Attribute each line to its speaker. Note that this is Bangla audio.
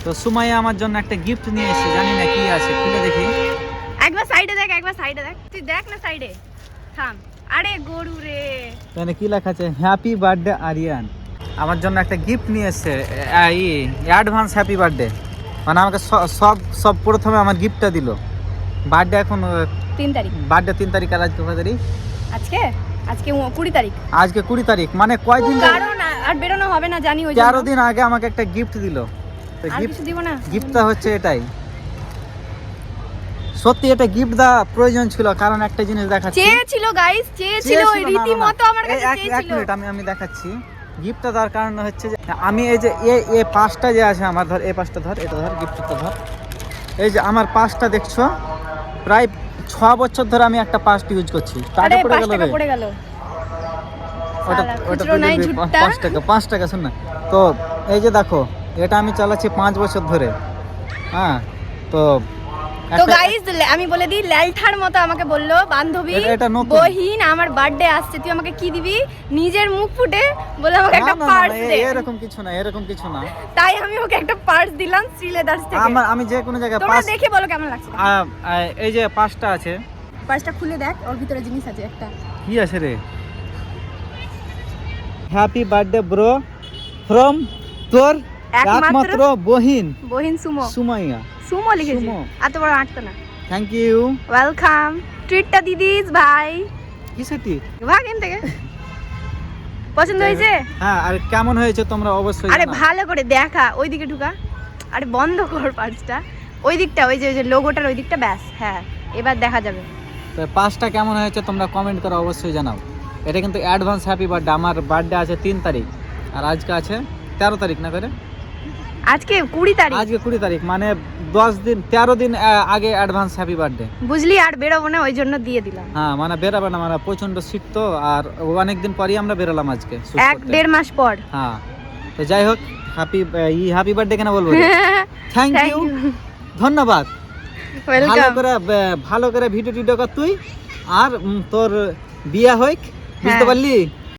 Speaker 1: তো সুমাইয়া আমার জন্য একটা গিফট নিয়ে এসেছে, জানি না কি আছে, খুলে দেখি।
Speaker 2: একবার সাইডে দেখ, একবার সাইডে দেখ, তুই দেখ না সাইডে, থাম। আরে গরু রে,
Speaker 1: এখানে কি লেখা আছে? Happy birthday Aryan. আমার জন্য একটা গিফট নিয়ে এসেছে, অ্যাডভান্স হ্যাপি বার্থডে। মানে আমাকে সব প্রথমে আমার গিফটটা দিল। বার্থডে এখন
Speaker 2: 3 তারিখ,
Speaker 1: বার্থডে 3 তারিখ, আর আজকে কত তারিখ?
Speaker 2: আজকে 20 তারিখ।
Speaker 1: আজকে 20 তারিখ, মানে কয়দিন?
Speaker 2: কারণ আর বেরোনো হবে না জানি, ওই
Speaker 1: 13 দিন আগে আমাকে একটা গিফট দিল। তো
Speaker 2: আর কিছু দিব না,
Speaker 1: গিফটটা হচ্ছে এটাই। সত্যি এটা গিফট দেওয়া প্রয়োজন ছিল, কারণ একটা জিনিস দেখাচ্ছি।
Speaker 2: চেয়েছিল গাইস, চেয়েছিল রীতিমতো আমার কাছে
Speaker 1: এক
Speaker 2: চেয়েছিল।
Speaker 1: মিনিট, আমি দেখাচ্ছি। গিফটটা দেওয়ার কারণ হচ্ছে যে আমি এই যে এই পাঁচটা যে আছে আমার, ধর এই পাঁচটা ধর, এটা ধর, গিফটটা ধর। এই যে আমার পাঁচটা দেখছো, প্রায় 6 বছর ধরে আমি একটা পাস্ট ইউজ করছি।
Speaker 2: আরে
Speaker 1: টাকা
Speaker 2: 5 টাকা পড়ে গেল।
Speaker 1: ওটা
Speaker 2: খুচরো নাই, ঝুটটা।
Speaker 1: 5 টাকা শোন না। তো এই যে দেখো, এটা আমি চালাচ্ছি 5 বছর ধরে। হ্যাঁ, তো
Speaker 2: তো গাইস আমি বলে দিই, ল্যালঠার মতো আমাকে বললো বান্ধবী,
Speaker 1: এটা নতুন।
Speaker 2: বহিন আমার বার্থডে আসছে, তুই আমাকে কি দিবি? নিজের মুখ ফুটে বলে আমাকে একটা
Speaker 1: না,
Speaker 2: পার্স দে।
Speaker 1: এরকম কিছু না।
Speaker 2: তাই আমি ওকে একটা পার্স দিলাম শ্রীলেদার্স থেকে।
Speaker 1: আমি যে কোনো জায়গায়
Speaker 2: তোমরা দেখে বলো কেমন লাগছে।
Speaker 1: এই যে পাঁচটা আছে।
Speaker 2: পার্সটা খুলে দেখ, ওর ভিতরে জিনিস আছে একটা।
Speaker 1: কি আছে রে? হ্যাপি বার্থডে ব্রো, ফ্রম তোর একমাত্র বহিন
Speaker 2: সুমো।
Speaker 1: সুমাইয়া।
Speaker 2: সুমো লিখেছি,
Speaker 1: সুমো।
Speaker 2: এত বড় আটতো না।
Speaker 1: Thank you.
Speaker 2: ওয়েলকাম। ট্রিটটা দিদিস ভাই,
Speaker 1: কি সেটি?
Speaker 2: ভাগ এখান থেকে। পছন্দ হয়েছে?
Speaker 1: হ্যাঁ, আর কেমন হয়েছে তোমরা অবশ্যই
Speaker 2: আরে
Speaker 1: জানাও।
Speaker 2: ভালো করে দেখা, ওই দিকে ঢুকা। আরে বন্ধ কর পার্সটা, ওই দিকটা, ওই যে লোগোটার ওই দিকটা, ব্যাস। হ্যাঁ, এবার দেখা যাবে।
Speaker 1: তো পাঁচটা কেমন হয়েছে তোমরা কমেন্ট করে অবশ্যই জানাও। এটা কিন্তু অ্যাডভান্স হ্যাপি বার্থডে। আমার বার্থডে আছে 3 তারিখ, আর আজকে আছে 13 তারিখ না করে?
Speaker 2: আজকে 20 তারিখ।
Speaker 1: আজকে 20 তারিখ, মানে 13 দিন আগে অ্যাডভান্স হ্যাপি বার্থডে।
Speaker 2: বুঝলি, আর বেরোবো না, ওই জন্য দিয়ে দিলাম।
Speaker 1: হ্যাঁ, মানে বেরাবে না, মানে প্রচন্ড শীত তো, আর অনেকদিন পরই আমরা বেরোলাম আজকে shoot করতে।
Speaker 2: 1-1.5 মাস পর।
Speaker 1: হ্যাঁ, তো যাই হোক, হ্যাপি বার্থডে কেন বলবো? থ্যাংক ইউ, ধন্যবাদ। ভালো করে ভিডিও কর তুই, আর তোর বিয়ে হোক, বুঝতে পারলি?